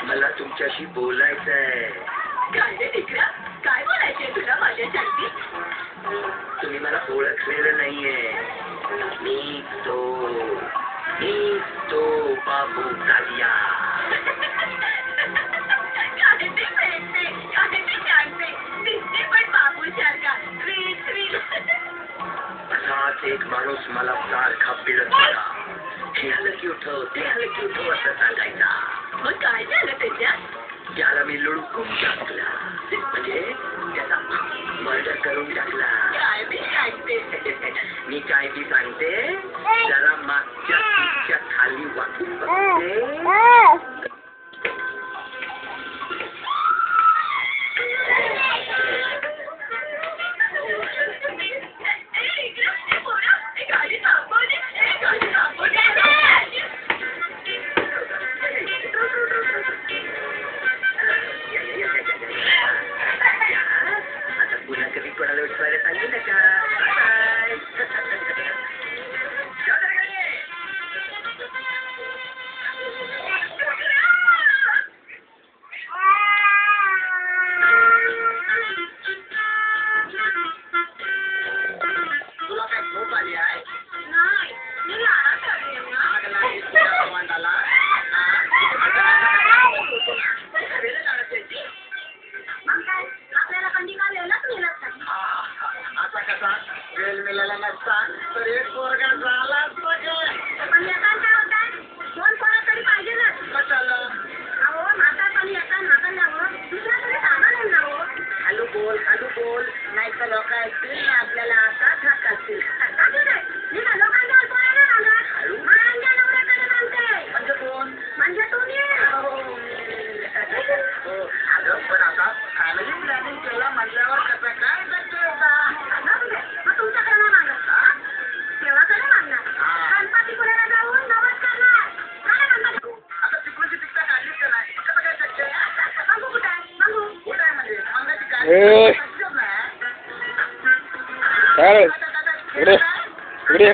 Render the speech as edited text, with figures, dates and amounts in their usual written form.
मला तुमच्याशी बोलायचंय. काय बोलायचंय तुला माझ्यासाठी? तुम्ही मला ओळखलेलं नाहीये. मी तो बाबू कालिया. असाच एक माणूस मला सारखा पिळत होता. हे आलं की उठव, ते आलं की उठव असं सांगायचा. मग काय झालं त्याच्यात? त्याला मी लुडकून टाकला, म्हणजे त्याचा मर्डर करून टाकला. काय मी सांगते? मी काय ती सांगते, जरा मागच्या सीटच्या खाली वाकून बघते. आता पुन्हा कधी कोणाला विचारायला सांगू नका. तुला काय झोप आली आहे? नाही, मी लहानात आली आहे ना. आपल्याला कंटिका वेळेलाच मिळत नाही. आता कसा वेळ मिळाला नसता तर एक पोरगा झाला असता काय? पण एकाच काय होतात? 2 पोरं तरी पाहिजे ना. कशाला? अहो म्हातारपणी एका नाकाल्यावर दुसऱ्या तरी कामा नाही ना हो. हॅलो बोल नाही तर लोक ऐकतील ना आपल्याला आता ढकलतील. मी का लोकांच्या पोराला मागत? माझ्या नवऱ्याकडे मागते. म्हणजे कोण? म्हणजे तुम्ही. अगं पण आता फॅमिली प्लॅनिंग केला म्हणल्यावर कसं काय शक्य होता? मग तुमच्याकडे नाही मागत. देवाकडे मागणार. गणपतीपुळ्याला जाऊन नवस करणार. काय गणपती? आता तिकडूनची तिकटा काढलीच का नाही? कसं काय शक्य आहे? बघू कुठे आहे? बघू. कुठं आहे म्हणजे मंगाची काय? इकडे